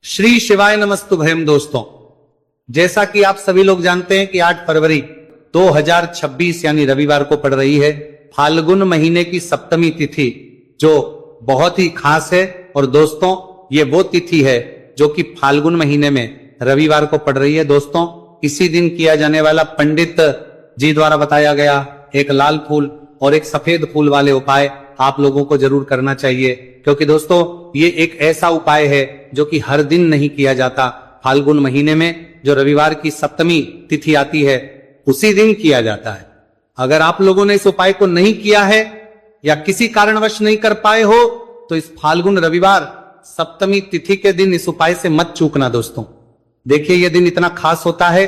श्री शिवाय नमस्तुभयम। दोस्तों, जैसा कि आप सभी लोग जानते हैं कि 8 फरवरी 2026 यानी रविवार को पड़ रही है फाल्गुन महीने की सप्तमी तिथि, जो बहुत ही खास है। और दोस्तों, ये वो तिथि है जो कि फाल्गुन महीने में रविवार को पड़ रही है। दोस्तों, इसी दिन किया जाने वाला पंडित जी द्वारा बताया गया एक लाल फूल और एक सफेद फूल वाले उपाय आप लोगों को जरूर करना चाहिए, क्योंकि दोस्तों ये एक ऐसा उपाय है जो कि हर दिन नहीं किया जाता। फाल्गुन महीने में जो रविवार की सप्तमी तिथि आती है उसी दिन किया जाता है। अगर आप लोगों ने इस उपाय को नहीं किया है या किसी कारणवश नहीं कर पाए हो तो इस फाल्गुन रविवार सप्तमी तिथि के दिन इस उपाय से मत चूकना। दोस्तों देखिए, यह दिन इतना खास होता है,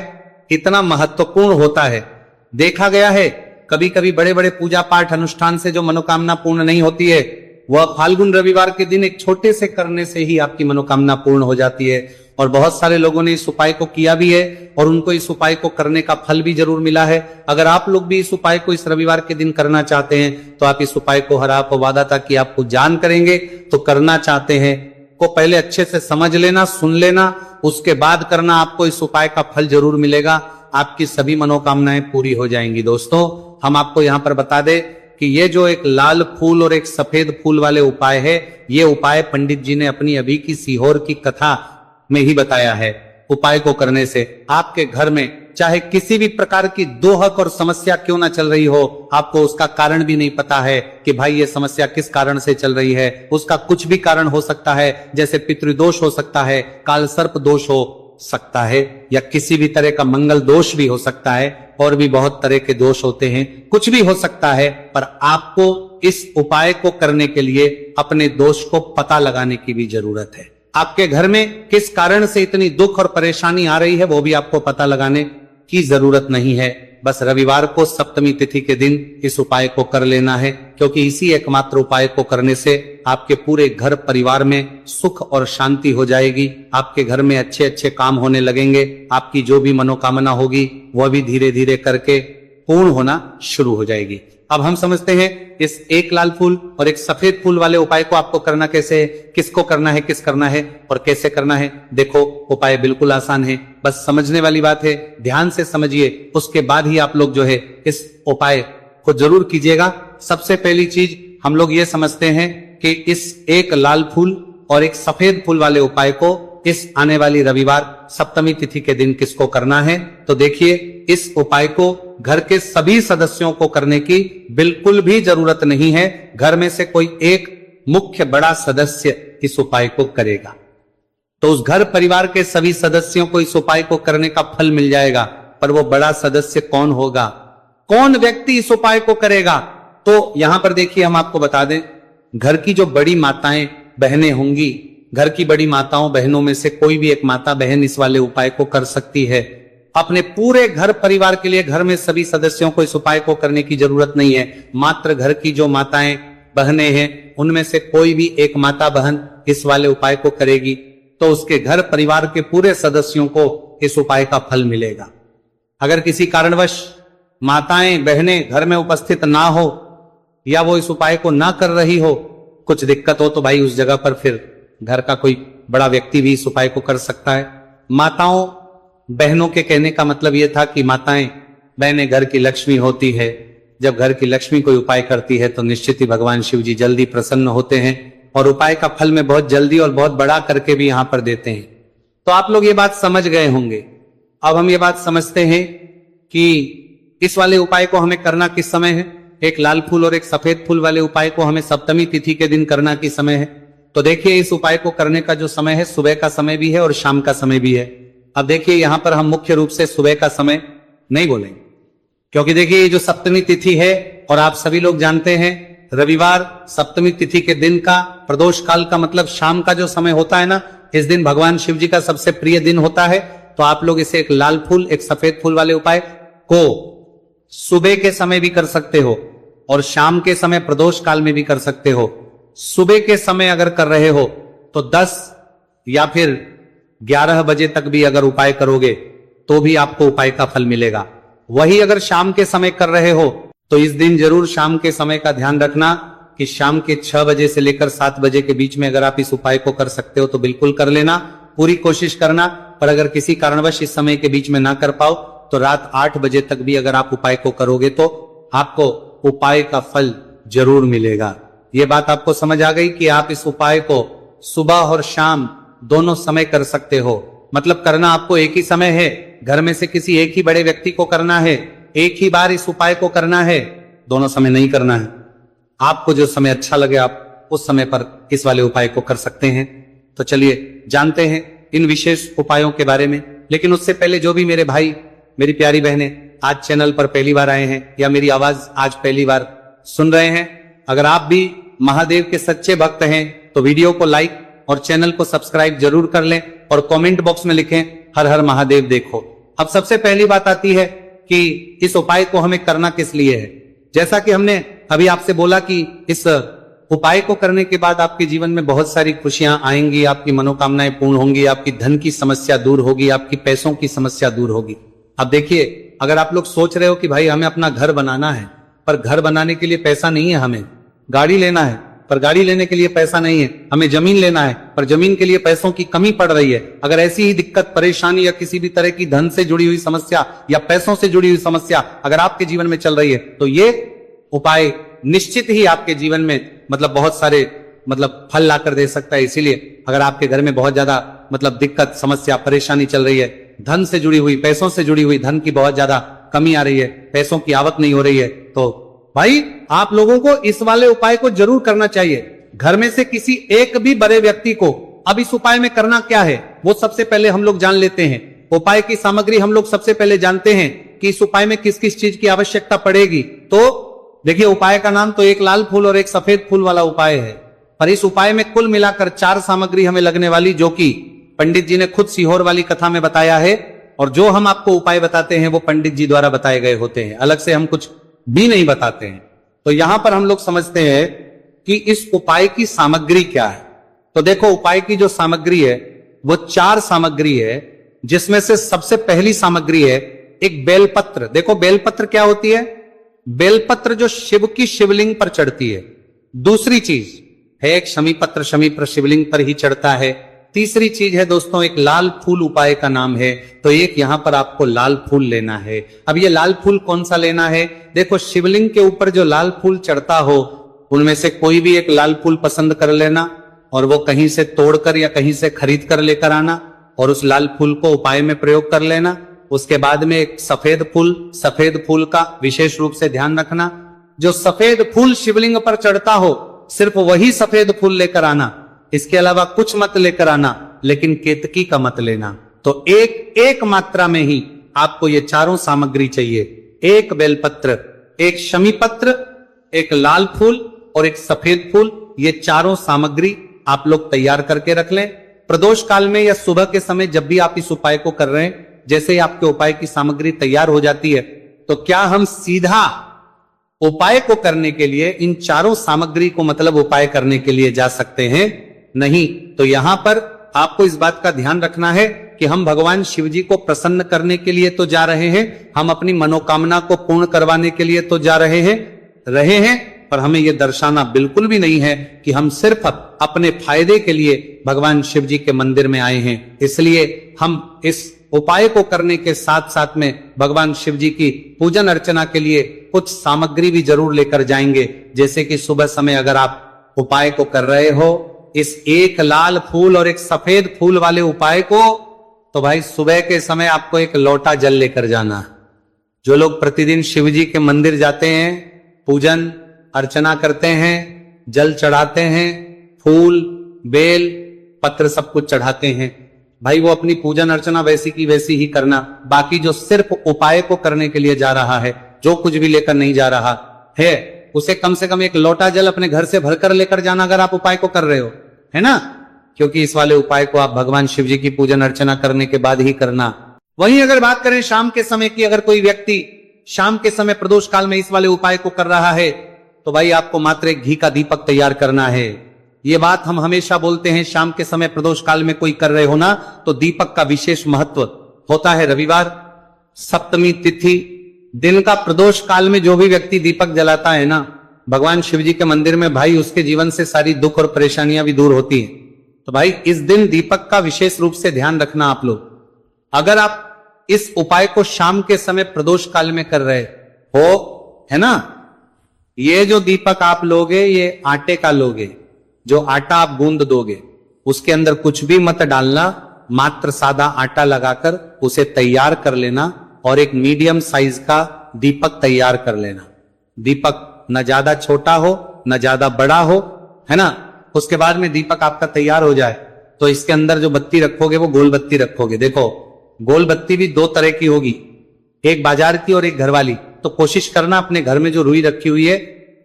इतना महत्वपूर्ण होता है। देखा गया है कभी कभी बड़े बड़े पूजा पाठ अनुष्ठान से जो मनोकामना पूर्ण नहीं होती है, वह फाल्गुन रविवार के दिन एक छोटे से करने से ही आपकी मनोकामना पूर्ण हो जाती है। और बहुत सारे लोगों ने इस उपाय को किया भी है और उनको इस उपाय को करने का फल भी जरूर मिला है। अगर आप लोग भी इस उपाय को इस रविवार के दिन करना चाहते हैं तो आप इस उपाय को, हर आपको वादा था कि आपको जान करेंगे तो करना चाहते हैं को पहले अच्छे से समझ लेना, सुन लेना, उसके बाद करना। आपको इस उपाय का फल जरूर मिलेगा, आपकी सभी मनोकामनाएं पूरी हो जाएंगी। दोस्तों, हम आपको यहां पर बता दें कि ये जो एक लाल फूल और एक सफेद फूल वाले उपाय है, ये उपाय पंडित जी ने अपनी अभी की सीहोर की कथा में ही बताया है। उपाय को करने से आपके घर में चाहे किसी भी प्रकार की दोहक और समस्या क्यों ना चल रही हो, आपको उसका कारण भी नहीं पता है कि भाई ये समस्या किस कारण से चल रही है, उसका कुछ भी कारण हो सकता है, जैसे पितृदोष हो सकता है, काल सर्प दोष हो सकता है, या किसी भी तरह का मंगल दोष भी हो सकता है, और भी बहुत तरह के दोष होते हैं, कुछ भी हो सकता है। पर आपको इस उपाय को करने के लिए अपने दोष को पता लगाने की भी जरूरत है। आपके घर में किस कारण से इतनी दुख और परेशानी आ रही है वो भी आपको पता लगाने की जरूरत नहीं है। बस रविवार को सप्तमी तिथि के दिन इस उपाय को कर लेना है, क्योंकि इसी एकमात्र उपाय को करने से आपके पूरे घर परिवार में सुख और शांति हो जाएगी। आपके घर में अच्छे अच्छे काम होने लगेंगे, आपकी जो भी मनोकामना होगी वह भी धीरे धीरे करके पूर्ण होना शुरू हो जाएगी। अब हम समझते हैं इस एक लाल फूल और एक सफेद फूल वाले उपाय को आपको करना कैसे है, किसको करना है, किस करना है और कैसे करना है। देखो, उपाय बिल्कुल आसान है, बस समझने वाली बात है, ध्यान से समझिए, उसके बाद ही आप लोग जो है इस उपाय को जरूर कीजिएगा। सबसे पहली चीज हम लोग ये समझते हैं कि इस एक लाल फूल और एक सफेद फूल वाले उपाय को इस आने वाली रविवार सप्तमी तिथि के दिन किसको करना है। तो देखिए, इस उपाय को घर के सभी सदस्यों को करने की बिल्कुल भी जरूरत नहीं है। घर में से कोई एक मुख्य बड़ा सदस्य इस उपाय को करेगा तो उस घर परिवार के सभी सदस्यों को इस उपाय को करने का फल मिल जाएगा। पर वो बड़ा सदस्य कौन होगा, कौन व्यक्ति इस उपाय को करेगा, तो यहां पर देखिए हम आपको बता दें, घर की जो बड़ी माताएं बहनें होंगी, घर की बड़ी माताओं बहनों में से कोई भी एक माता बहन इस वाले उपाय को कर सकती है। अपने पूरे घर परिवार के लिए घर में सभी सदस्यों को इस उपाय को करने की जरूरत नहीं है। मात्र घर की जो माताएं बहनें हैं उनमें से कोई भी एक माता बहन इस वाले उपाय को करेगी तो उसके घर परिवार के पूरे सदस्यों को इस उपाय का फल मिलेगा। अगर किसी कारणवश माताएं बहनें घर में उपस्थित ना हो या वो इस उपाय को ना कर रही हो, कुछ दिक्कत हो, तो भाई उस जगह पर फिर घर का कोई बड़ा व्यक्ति भी इस उपाय को कर सकता है। माताओं बहनों के कहने का मतलब यह था कि माताएं बहनें घर की लक्ष्मी होती है। जब घर की लक्ष्मी कोई उपाय करती है तो निश्चित ही भगवान शिव जी जल्दी प्रसन्न होते हैं और उपाय का फल में बहुत जल्दी और बहुत बड़ा करके भी यहां पर देते हैं। तो आप लोग ये बात समझ गए होंगे। अब हम ये बात समझते हैं कि इस वाले उपाय को हमें करना किस समय है। एक लाल फूल और एक सफेद फूल वाले उपाय को हमें सप्तमी तिथि के दिन करना किस समय है। तो देखिए, इस उपाय को करने का जो समय है सुबह का समय भी है और शाम का समय भी है। अब देखिए, यहां पर हम मुख्य रूप से सुबह का समय नहीं बोलेंगे, क्योंकि देखिए ये जो सप्तमी तिथि है और आप सभी लोग जानते हैं रविवार सप्तमी तिथि के दिन का प्रदोष काल का मतलब शाम का जो समय होता है ना, इस दिन भगवान शिव जी का सबसे प्रिय दिन होता है। तो आप लोग इसे एक लाल फूल एक सफेद फूल वाले उपाय को सुबह के समय भी कर सकते हो और शाम के समय प्रदोष काल में भी कर सकते हो। सुबह के समय अगर कर रहे हो तो 10 या फिर 11 बजे तक भी अगर उपाय करोगे तो भी आपको उपाय का फल मिलेगा। वही अगर शाम के समय कर रहे हो तो इस दिन जरूर शाम के समय का ध्यान रखना कि शाम के 6 बजे से लेकर 7 बजे के बीच में अगर आप इस उपाय को कर सकते हो तो बिल्कुल कर लेना। पूरी कोशिश करना। पर अगर किसी कारणवश इस समय के बीच में ना कर पाओ तो रात 8 बजे तक भी अगर आप उपाय को करोगे तो आपको उपाय का फल जरूर मिलेगा। ये बात आपको समझ आ गई कि आप इस उपाय को सुबह और शाम दोनों समय कर सकते हो। मतलब करना आपको एक ही समय है, घर में से किसी एक ही बड़े व्यक्ति को करना है, एक ही बार इस उपाय को करना है, दोनों समय नहीं करना है। आपको जो समय अच्छा लगे आप उस समय पर इस वाले उपाय को कर सकते हैं। तो चलिए जानते हैं इन विशेष उपायों के बारे में। लेकिन उससे पहले जो भी मेरे भाई मेरी प्यारी बहनें आज चैनल पर पहली बार आए हैं या मेरी आवाज आज पहली बार सुन रहे हैं, अगर आप भी महादेव के सच्चे भक्त हैं तो वीडियो को लाइक और चैनल को सब्सक्राइब जरूर कर लें और कमेंट बॉक्स में लिखें हर हर महादेव देखो। अब सबसे पहली बात आती है कि इस उपाय को हमें करना किस लिए है। जैसा कि हमने अभी आपसे बोला कि इस उपाय को करने के बाद आपके जीवन में बहुत सारी खुशियां आएंगी, आपकी मनोकामनाएं पूर्ण होंगी, आपकी धन की समस्या दूर होगी, आपकी पैसों की समस्या दूर होगी। अब देखिए, अगर आप लोग सोच रहे हो कि भाई हमें अपना घर बनाना है पर घर बनाने के लिए पैसा नहीं है, हमें गाड़ी लेना है पर गाड़ी लेने के लिए पैसा नहीं है, हमें जमीन लेना है पर जमीन के लिए पैसों की कमी पड़ रही है, अगर ऐसी ही दिक्कत परेशानी या किसी भी तरह की धन से जुड़ी हुई समस्या या पैसों से जुड़ी हुई समस्या अगर आपके जीवन में चल रही है तो ये उपाय निश्चित ही आपके जीवन में बहुत सारे फल ला कर दे सकता है। इसीलिए अगर आपके घर में बहुत ज्यादा दिक्कत समस्या परेशानी चल रही है, धन से जुड़ी हुई पैसों से जुड़ी हुई धन की बहुत ज्यादा कमी आ रही है, पैसों की आवक नहीं हो रही है, तो भाई आप लोगों को इस वाले उपाय को जरूर करना चाहिए। घर में से किसी एक भी बड़े व्यक्ति को अब इस उपाय में करना क्या है वो सबसे पहले हम लोग जान लेते हैं। उपाय की सामग्री हम लोग सबसे पहले जानते हैं कि इस उपाय में किस किस चीज की आवश्यकता पड़ेगी। तो देखिए, उपाय का नाम तो एक लाल फूल और एक सफेद फूल वाला उपाय है, पर इस उपाय में कुल मिलाकर 4 सामग्री हमें लगने वाली, जो कि पंडित जी ने खुद सीहोर वाली कथा में बताया है। और जो हम आपको उपाय बताते हैं वो पंडित जी द्वारा बताए गए होते हैं, अलग से हम कुछ भी नहीं बताते हैं। तो यहां पर हम लोग समझते हैं कि इस उपाय की सामग्री क्या है। तो देखो, उपाय की जो सामग्री है वो 4 सामग्री है, जिसमें से सबसे पहली सामग्री है एक बेलपत्र। देखो, बेलपत्र क्या होती है? बेलपत्र जो शिव की शिवलिंग पर चढ़ती है। दूसरी चीज है एक शमीपत्र, शमीपत्र शिवलिंग पर ही चढ़ता है। तीसरी चीज है दोस्तों एक लाल फूल, उपाय का नाम है। तो एक यहां पर आपको लाल फूल लेना है। अब ये लाल फूल कौन सा लेना है? देखो, शिवलिंग के ऊपर जो लाल फूल चढ़ता हो उनमें से कोई भी एक लाल फूल पसंद कर लेना और वो कहीं से तोड़कर या कहीं से खरीद कर लेकर आना और उस लाल फूल को उपाय में प्रयोग कर लेना। उसके बाद में एक सफेद फूल का विशेष रूप से ध्यान रखना। जो सफेद फूल शिवलिंग पर चढ़ता हो सिर्फ वही सफेद फूल लेकर आना, इसके अलावा कुछ मत लेकर आना, लेकिन केतकी का मत लेना। तो एक मात्रा में ही आपको ये 4 सामग्री चाहिए, एक बेलपत्र, एक शमीपत्र, एक लाल फूल और एक सफेद फूल। ये 4 सामग्री आप लोग तैयार करके रख लें। प्रदोष काल में या सुबह के समय जब भी आप इस उपाय को कर रहे हैं, जैसे ही आपके उपाय की सामग्री तैयार हो जाती है तो क्या हम सीधा उपाय को करने के लिए इन 4 सामग्री को उपाय करने के लिए जा सकते हैं? नहीं। तो यहां पर आपको इस बात का ध्यान रखना है कि हम भगवान शिव जी को प्रसन्न करने के लिए तो जा रहे हैं, हम अपनी मनोकामना को पूर्ण करवाने के लिए तो जा रहे हैं, पर हमें यह दर्शाना बिल्कुल भी नहीं है कि हम सिर्फ अपने फायदे के लिए भगवान शिव जी के मंदिर में आए हैं। इसलिए हम इस उपाय को करने के साथ साथ में भगवान शिव जी की पूजन अर्चना के लिए कुछ सामग्री भी जरूर लेकर जाएंगे। जैसे कि सुबह समय अगर आप उपाय को कर रहे हो, इस एक लाल फूल और एक सफेद फूल वाले उपाय को, तो भाई सुबह के समय आपको एक लोटा जल लेकर जाना। जो लोग प्रतिदिन शिव जी के मंदिर जाते हैं, पूजन अर्चना करते हैं, जल चढ़ाते हैं, फूल बेल पत्र सब कुछ चढ़ाते हैं, भाई वो अपनी पूजन अर्चना वैसी की वैसी ही करना। बाकी जो सिर्फ उपाय को करने के लिए जा रहा है, जो कुछ भी लेकर नहीं जा रहा है, उसे कम से कम एक लोटा जल अपने घर से भरकर लेकर जाना अगर आप उपाय को कर रहे हो, है ना? क्योंकि इस वाले उपाय को आप भगवान शिव जी की पूजन अर्चना करने के बाद ही करना। वहीं अगर बात करें शाम के समय की, अगर कोई व्यक्ति शाम के समय प्रदोष काल में इस वाले उपाय को कर रहा है तो भाई आपको मात्र एक घी का दीपक तैयार करना है। ये बात हम हमेशा बोलते हैं, शाम के समय प्रदोष काल में कोई कर रहे हो ना तो दीपक का विशेष महत्व होता है। रविवार, सप्तमी तिथि, दिन का प्रदोष काल में जो भी व्यक्ति दीपक जलाता है ना भगवान शिव जी के मंदिर में, भाई उसके जीवन से सारी दुख और परेशानियां भी दूर होती हैं। तो भाई इस दिन दीपक का विशेष रूप से ध्यान रखना आप लोग। अगर आप इस उपाय को शाम के समय प्रदोष काल में कर रहे हो, है ना, ये जो दीपक आप लोगे ये आटे का लोगे। जो आटा आप गूंद दोगे उसके अंदर कुछ भी मत डालना, मात्र सादा आटा लगाकर उसे तैयार कर लेना और एक मीडियम साइज का दीपक तैयार कर लेना। दीपक न ज्यादा छोटा हो न ज्यादा बड़ा हो, है ना। उसके बाद में दीपक आपका तैयार हो जाए तो इसके अंदर जो बत्ती रखोगे वो गोल बत्ती रखोगे। देखो गोल बत्ती भी दो तरह की होगी, एक बाजार की और एक घर वाली। तो कोशिश करना अपने घर में जो रुई रखी हुई है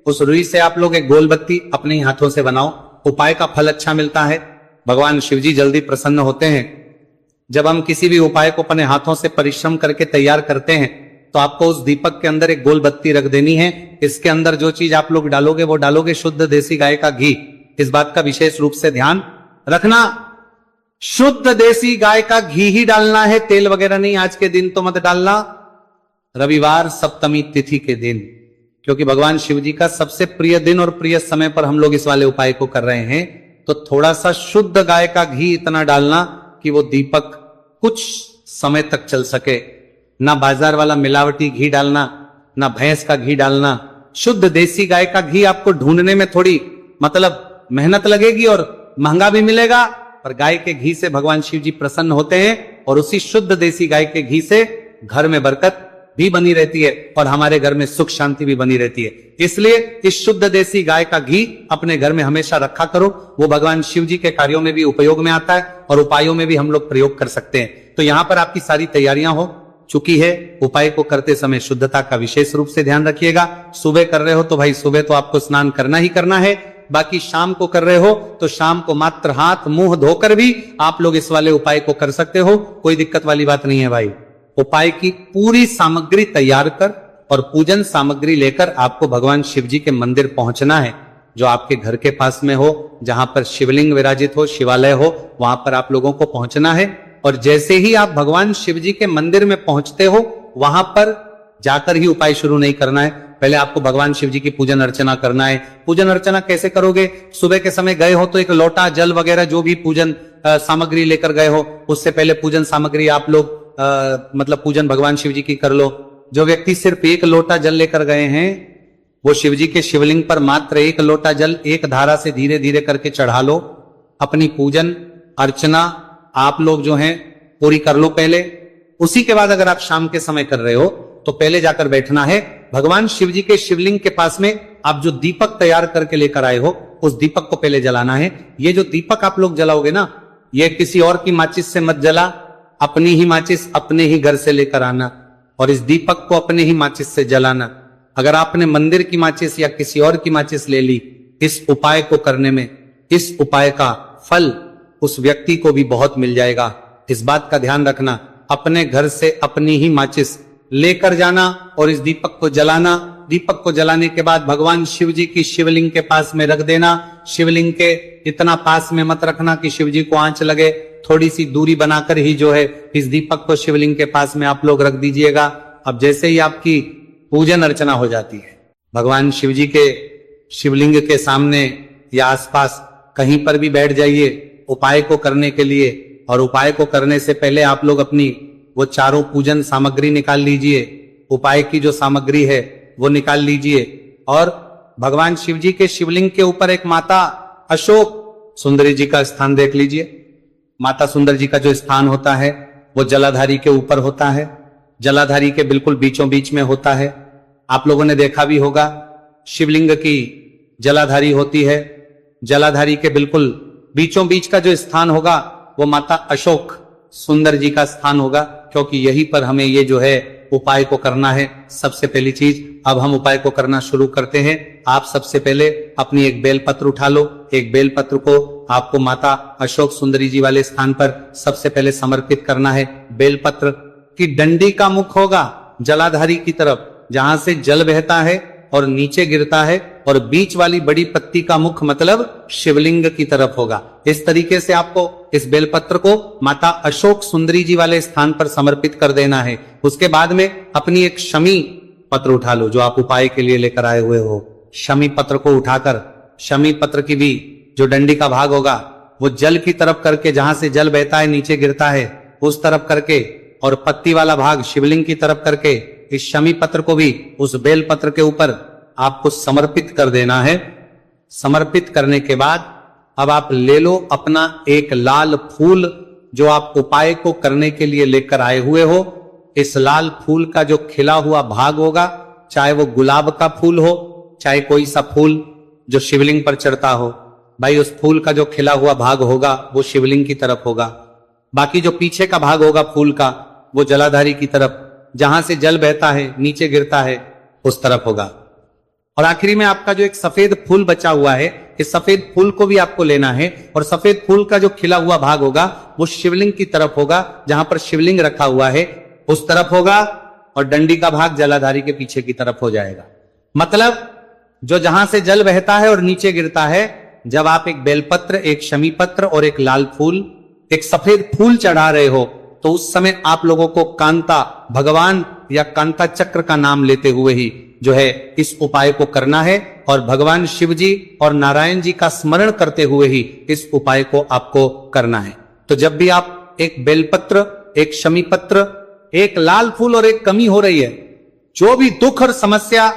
उस रुई से आप लोग एक गोल बत्ती अपने ही हाथों से बनाओ। उपाय का फल अच्छा मिलता है, भगवान शिव जी जल्दी प्रसन्न होते हैं। जब हम किसी भी उपाय को अपने हाथों से परिश्रम करके तैयार करते हैं तो आपको उस दीपक के अंदर एक गोल बत्ती रख देनी है। इसके अंदर जो चीज आप लोग डालोगे वो डालोगे शुद्ध देसी गाय का घी। इस बात का विशेष रूप से ध्यान रखना, शुद्ध देसी गाय का घी ही डालना है, तेल वगैरह नहीं। आज के दिन तो मत डालना, रविवार सप्तमी तिथि के दिन, क्योंकि भगवान शिव जी का सबसे प्रिय दिन और प्रिय समय पर हम लोग इस वाले उपाय को कर रहे हैं। तो थोड़ा सा शुद्ध गाय का घी इतना डालना कि वो दीपक कुछ समय तक चल सके। ना बाजार वाला मिलावटी घी डालना, ना भैंस का घी डालना। शुद्ध देसी गाय का घी आपको ढूंढने में थोड़ी मतलब मेहनत लगेगी और महंगा भी मिलेगा, पर गाय के घी से भगवान शिव जी प्रसन्न होते हैं और उसी शुद्ध देसी गाय के घी से घर में बरकत भी बनी रहती है और हमारे घर में सुख शांति भी बनी रहती है। इसलिए इस शुद्ध देसी गाय का घी अपने घर में हमेशा रखा करो। वो भगवान शिव जी के कार्यों में भी उपयोग में आता है और उपायों में भी हम लोग प्रयोग कर सकते हैं। तो यहां पर आपकी सारी तैयारियां हो चुकी है। उपाय को करते समय शुद्धता का विशेष रूप से ध्यान रखिएगा। सुबह कर रहे हो तो भाई सुबह तो आपको स्नान करना ही करना है। बाकी शाम को कर रहे हो तो शाम को मात्र हाथ मुंह धोकर भी आप लोग इस वाले उपाय को कर सकते हो, कोई दिक्कत वाली बात नहीं है भाई। उपाय की पूरी सामग्री तैयार कर और पूजन सामग्री लेकर आपको भगवान शिव जी के मंदिर पहुंचना है, जो आपके घर के पास में हो, जहां पर शिवलिंग विराजित हो, शिवालय हो, वहां पर आप लोगों को पहुंचना है। और जैसे ही आप भगवान शिव जी के मंदिर में पहुंचते हो वहां पर जाकर ही उपाय शुरू नहीं करना है। पहले आपको भगवान शिव जी की पूजन अर्चना करना है। पूजन अर्चना कैसे करोगे? सुबह के समय गए हो तो एक लोटा जल वगैरह जो भी पूजन सामग्री लेकर गए हो, उससे पहले पूजन सामग्री आप लोग मतलब पूजन भगवान शिव जी की कर लो। जो व्यक्ति सिर्फ एक लोटा जल लेकर गए हैं वो शिव जी के शिवलिंग पर मात्र एक लोटा जल एक धारा से धीरे धीरे करके चढ़ा लो। अपनी पूजन अर्चना आप लोग जो है पूरी कर लो पहले। उसी के बाद अगर आप शाम के समय कर रहे हो तो पहले जाकर बैठना है भगवान शिव जी के शिवलिंग के पास में। आप जो दीपक तैयार करके लेकर आए हो उस दीपक को पहले जलाना है। ये जो दीपक आप लोग जलाओगे ना, ये किसी और की माचिस से मत जला, अपनी ही माचिस अपने ही घर से लेकर आना और इस दीपक को अपने ही माचिस से जलाना। अगर आपने मंदिर की माचिस या किसी और की माचिस ले ली, इस उपाय को करने में इस उपाय का फल उस व्यक्ति को भी बहुत मिल जाएगा। इस बात का ध्यान रखना, अपने घर से अपनी ही माचिस लेकर जाना और इस दीपक को जलाना। दीपक को जलाने के बाद भगवान शिव जी की शिवलिंग के पास में रख देना। शिवलिंग के इतना पास में मत रखना कि शिव जी को आंच लगे, थोड़ी सी दूरी बनाकर ही जो है इस दीपक को शिवलिंग के पास में आप लोग रख दीजिएगा। अब जैसे ही आपकी पूजन अर्चना हो जाती है, भगवान शिव जी के शिवलिंग के सामने या आसपास कहीं पर भी बैठ जाइए उपाय को करने के लिए। और उपाय को करने से पहले आप लोग अपनी वो चारों पूजन सामग्री निकाल लीजिए। उपाय की जो सामग्री है वो निकाल लीजिए और भगवान शिव जी के शिवलिंग के ऊपर एक माता अशोक सुंदरी जी का स्थान देख लीजिए। माता सुंदर जी का जो स्थान होता है वो जलाधारी के ऊपर होता है, जलाधारी के बिल्कुल बीचों बीच में होता है। आप लोगों ने देखा भी होगा शिवलिंग की जलाधारी होती है, जलाधारी के बिल्कुल बीचों बीच का जो स्थान होगा वो माता अशोक सुंदर जी का स्थान होगा, क्योंकि यहीं पर हमें ये जो है उपाय को करना है। सबसे पहली चीज, अब हम उपाय को करना शुरू करते हैं। आप सबसे पहले अपनी एक बेलपत्र उठा लो। एक बेलपत्र को आपको माता अशोक सुंदरी जी वाले स्थान पर सबसे पहले समर्पित करना है। बेलपत्र की डंडी का मुख होगा जलाधारी की तरफ, जहां से जल बहता है और नीचे गिरता है, और बीच वाली बड़ी पत्ती का मुख मतलब शिवलिंग की तरफ होगा। इस तरीके से आपको इस बेलपत्र को माता अशोक सुंदरी जी वाले स्थान पर समर्पित कर देना है। उसके बाद में अपनी एक शमी पत्र उठा लो जो आप उपाय के लिए लेकर आए हुए हो। शमी पत्र को उठाकर शमी पत्र की भी जो डंडी का भाग होगा वो जल की तरफ करके, जहां से जल बहता है नीचे गिरता है उस तरफ करके, और पत्ती वाला भाग शिवलिंग की तरफ करके इस शमी पत्र को भी उस बेल पत्र के ऊपर आपको समर्पित कर देना है। समर्पित करने के बाद अब आप ले लो अपना एक लाल फूल जो आप उपाय को करने के लिए लेकर आए हुए हो। इस लाल फूल का जो खिला हुआ भाग होगा, चाहे वो गुलाब का फूल हो, चाहे कोई सा फूल जो शिवलिंग पर चढ़ता हो, भाई उस फूल का जो खिला हुआ भाग होगा वो शिवलिंग की तरफ होगा। बाकी जो पीछे का भाग होगा फूल का वो जलाधारी की तरफ, जहां से जल बहता है नीचे गिरता है उस तरफ होगा। और आखिरी में आपका जो एक सफेद फूल बचा हुआ है, इस सफेद फूल को भी आपको लेना है और सफेद फूल का जो खिला हुआ भाग होगा वो शिवलिंग की तरफ होगा, जहां पर शिवलिंग रखा हुआ है उस तरफ होगा, और डंडी का भाग जलाधारी के पीछे की तरफ हो जाएगा। मतलब जो जहां से जल बहता है और नीचे गिरता है, जब आप एक बेलपत्र, एक शमी पत्र और एक लाल फूल, एक सफेद फूल चढ़ा रहे हो, तो उस समय आप लोगों को कांता भगवान या कांता चक्र का नाम लेते हुए ही जो है इस उपाय को करना है, और भगवान शिव जी और नारायण जी का स्मरण करते हुए ही इस उपाय को आपको करना है। तो जब भी आप एक बेलपत्र, एक शमी पत्र, एक लाल फूल और एक कमी हो रही है, जो भी दुख और समस्या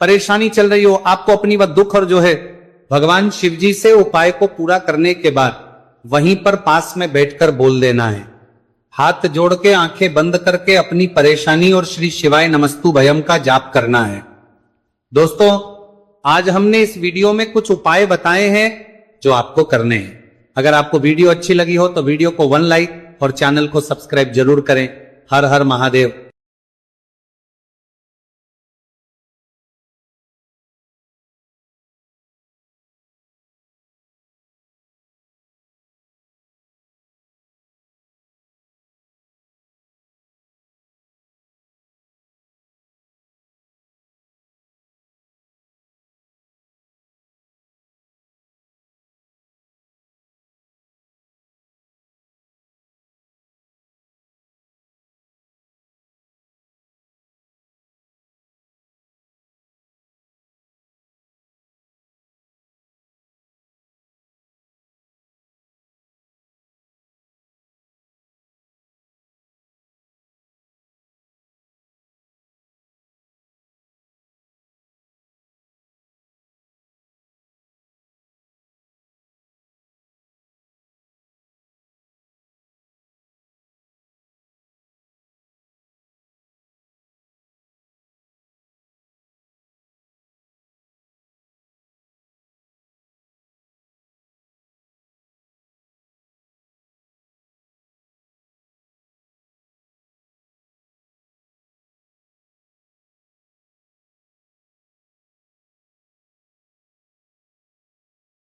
परेशानी चल रही हो, आपको अपनी वह दुख और जो है भगवान शिव जी से उपाय को पूरा करने के बाद वहीं पर पास में बैठकर बोल देना है। हाथ जोड़ के आंखें बंद करके अपनी परेशानी और श्री शिवाय नमस्तु भयम का जाप करना है। दोस्तों, आज हमने इस वीडियो में कुछ उपाय बताए हैं जो आपको करने हैं। अगर आपको वीडियो अच्छी लगी हो तो वीडियो को 1 लाइक और चैनल को सब्सक्राइब जरूर करें। हर हर महादेव।